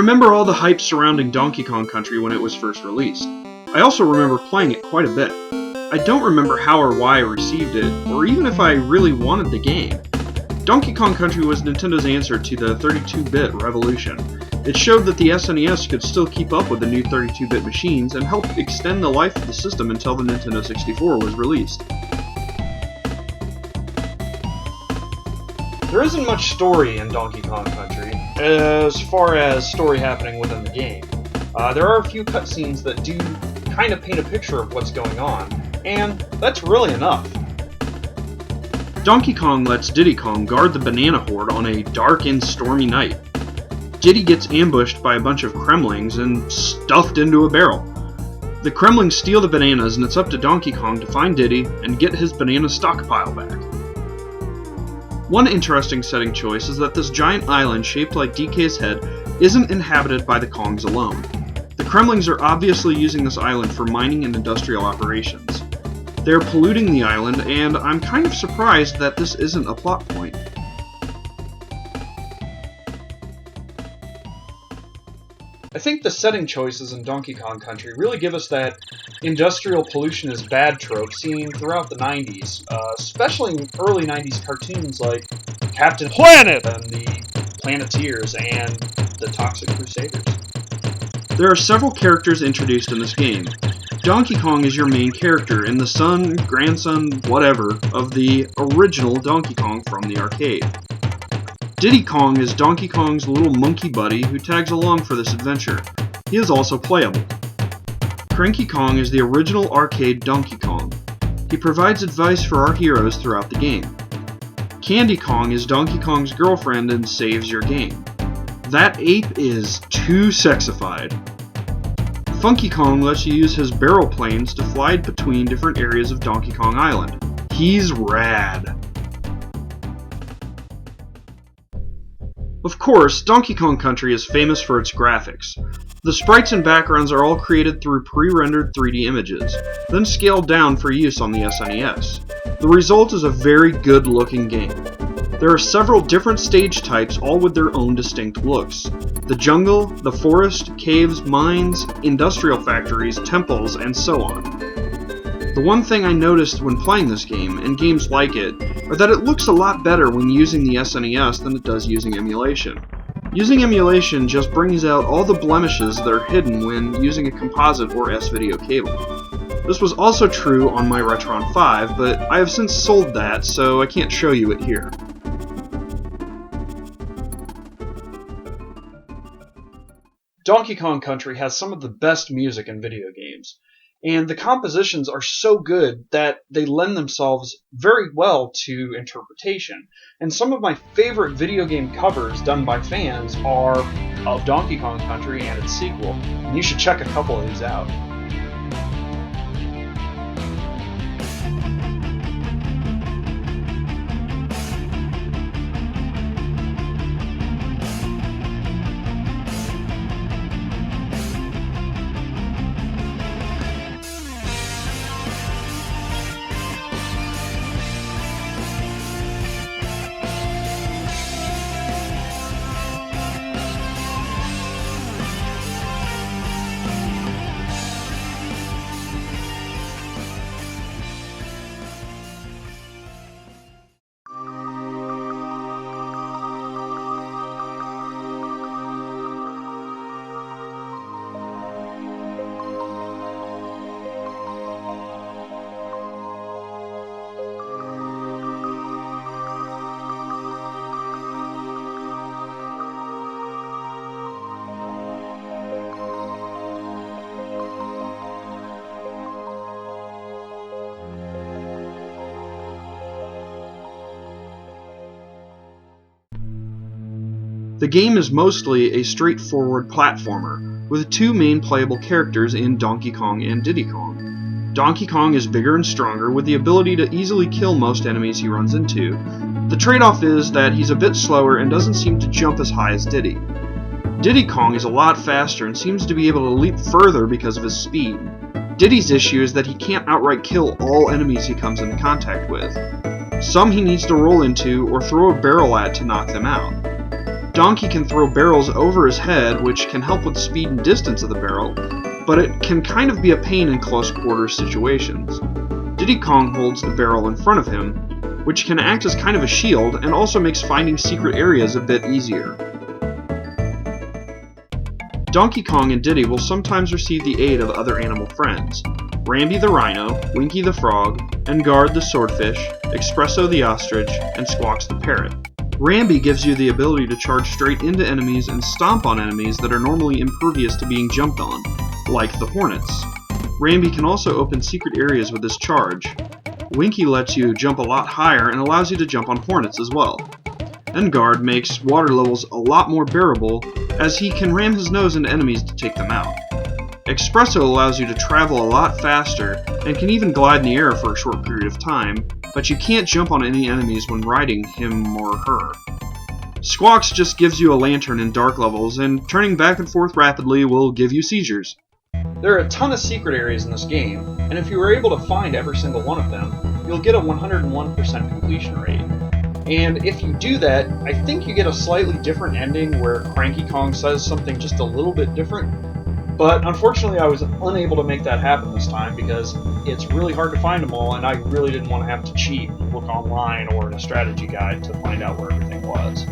remember all the hype surrounding Donkey Kong Country when it was first released. I also remember playing it quite a bit. I don't remember how or why I received it, or even if I really wanted the game. Donkey Kong Country was Nintendo's answer to the 32-bit revolution. It showed that the SNES could still keep up with the new 32-bit machines and helped extend the life of the system until the Nintendo 64 was released. There isn't much story in Donkey Kong Country, as far as story happening within the game. There are a few cutscenes that do kind of paint a picture of what's going on, and that's really enough. Donkey Kong lets Diddy Kong guard the banana horde on a dark and stormy night. Diddy gets ambushed by a bunch of Kremlings and stuffed into a barrel. The Kremlings steal the bananas, and it's up to Donkey Kong to find Diddy and get his banana stockpile back. One interesting setting choice is that this giant island shaped like DK's head isn't inhabited by the Kongs alone. The Kremlings are obviously using this island for mining and industrial operations. They're polluting the island, and I'm kind of surprised that this isn't a plot point. I think the setting choices in Donkey Kong Country really give us that industrial pollution is bad trope seen throughout the 90s, especially in early 90s cartoons like Captain Planet and the Planeteers and the Toxic Crusaders. There are several characters introduced in this game. Donkey Kong is your main character and the son, grandson, whatever, of the original Donkey Kong from the arcade. Diddy Kong is Donkey Kong's little monkey buddy who tags along for this adventure. He is also playable. Cranky Kong is the original arcade Donkey Kong. He provides advice for our heroes throughout the game. Candy Kong is Donkey Kong's girlfriend and saves your game. That ape is too sexified. Funky Kong lets you use his barrel planes to fly between different areas of Donkey Kong Island. He's rad. Of course, Donkey Kong Country is famous for its graphics. The sprites and backgrounds are all created through pre-rendered 3D images, then scaled down for use on the SNES. The result is a very good-looking game. There are several different stage types, all with their own distinct looks. The jungle, the forest, caves, mines, industrial factories, temples, and so on. The one thing I noticed when playing this game, and games like it, are that it looks a lot better when using the SNES than it does using emulation. Using emulation just brings out all the blemishes that are hidden when using a composite or S-video cable. This was also true on my Retron 5, but I have since sold that, so I can't show you it here. Donkey Kong Country has some of the best music in video games, and the compositions are so good that they lend themselves very well to interpretation. And some of my favorite video game covers done by fans are of Donkey Kong Country and its sequel, and you should check a couple of these out. The game is mostly a straightforward platformer, with two main playable characters in Donkey Kong and Diddy Kong. Donkey Kong is bigger and stronger, with the ability to easily kill most enemies he runs into. The trade-off is that he's a bit slower and doesn't seem to jump as high as Diddy. Diddy Kong is a lot faster and seems to be able to leap further because of his speed. Diddy's issue is that he can't outright kill all enemies he comes into contact with. Some he needs to roll into or throw a barrel at to knock them out. Donkey can throw barrels over his head, which can help with speed and distance of the barrel, but it can kind of be a pain in close quarters situations. Diddy Kong holds the barrel in front of him, which can act as kind of a shield and also makes finding secret areas a bit easier. Donkey Kong and Diddy will sometimes receive the aid of other animal friends. Rambi the Rhino, Winky the Frog, Engard the Swordfish, Espresso the Ostrich, and Squawks the Parrot. Rambi gives you the ability to charge straight into enemies and stomp on enemies that are normally impervious to being jumped on, like the Hornets. Rambi can also open secret areas with his charge. Winky lets you jump a lot higher and allows you to jump on Hornets as well. Engard makes water levels a lot more bearable, as he can ram his nose into enemies to take them out. Espresso allows you to travel a lot faster, and can even glide in the air for a short period of time, but you can't jump on any enemies when riding him or her. Squawks just gives you a lantern in dark levels, and turning back and forth rapidly will give you seizures. There are a ton of secret areas in this game, and if you are able to find every single one of them, you'll get a 101% completion rate. And if you do that, I think you get a slightly different ending where Cranky Kong says something just a little bit different. But unfortunately, I was unable to make that happen this time because it's really hard to find them all, and I really didn't want to have to cheat and look online or in a strategy guide to find out where everything was.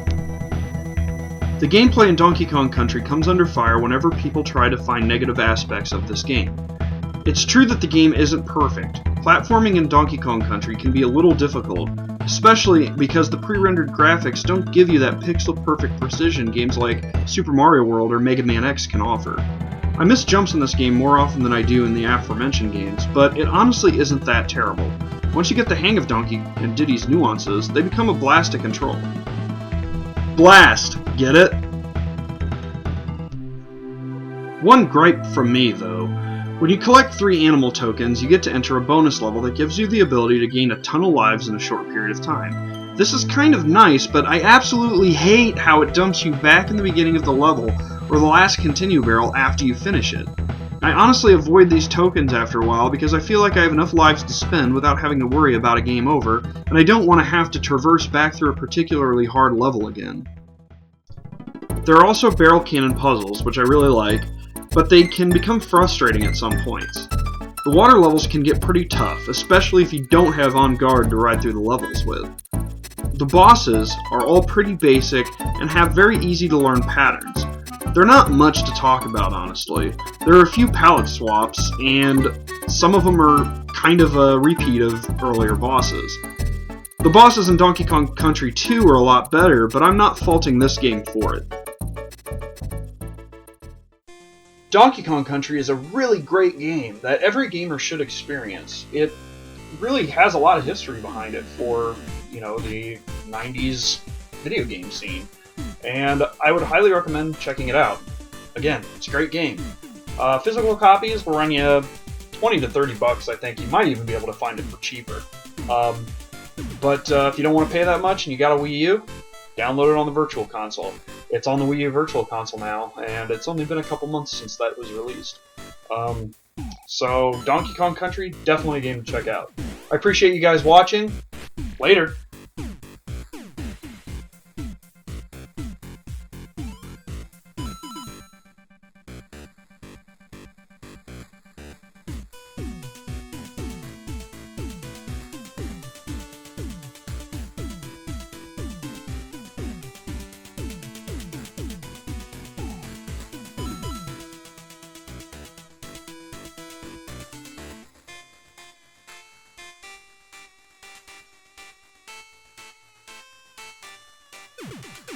The gameplay in Donkey Kong Country comes under fire whenever people try to find negative aspects of this game. It's true that the game isn't perfect. Platforming in Donkey Kong Country can be a little difficult, especially because the pre-rendered graphics don't give you that pixel-perfect precision games like Super Mario World or Mega Man X can offer. I miss jumps in this game more often than I do in the aforementioned games, but it honestly isn't that terrible. Once you get the hang of Donkey and Diddy's nuances, they become a blast to control. Blast! Get it? One gripe from me, though. When you collect 3 animal tokens, you get to enter a bonus level that gives you the ability to gain a ton of lives in a short period of time. This is kind of nice, but I absolutely hate how it dumps you back in the beginning of the level or the last continue barrel after you finish it. I honestly avoid these tokens after a while because I feel like I have enough lives to spend without having to worry about a game over, and I don't want to have to traverse back through a particularly hard level again. There are also barrel cannon puzzles, which I really like, but they can become frustrating at some points. The water levels can get pretty tough, especially if you don't have On Guard to ride through the levels with. The bosses are all pretty basic and have very easy to learn patterns. They're not much to talk about, honestly. There are a few palette swaps, and some of them are kind of a repeat of earlier bosses. The bosses in Donkey Kong Country 2 are a lot better, but I'm not faulting this game for it. Donkey Kong Country is a really great game that every gamer should experience. It really has a lot of history behind it for, the 90s video game scene. And I would highly recommend checking it out. Again, it's a great game. Physical copies will run you $20 to $30, I think. You might even be able to find it for cheaper. But if you don't want to pay that much and you got a Wii U, download it on the Virtual Console. It's on the Wii U Virtual Console now, and it's only been a couple months since that was released. So Donkey Kong Country, definitely a game to check out. I appreciate you guys watching. Later. You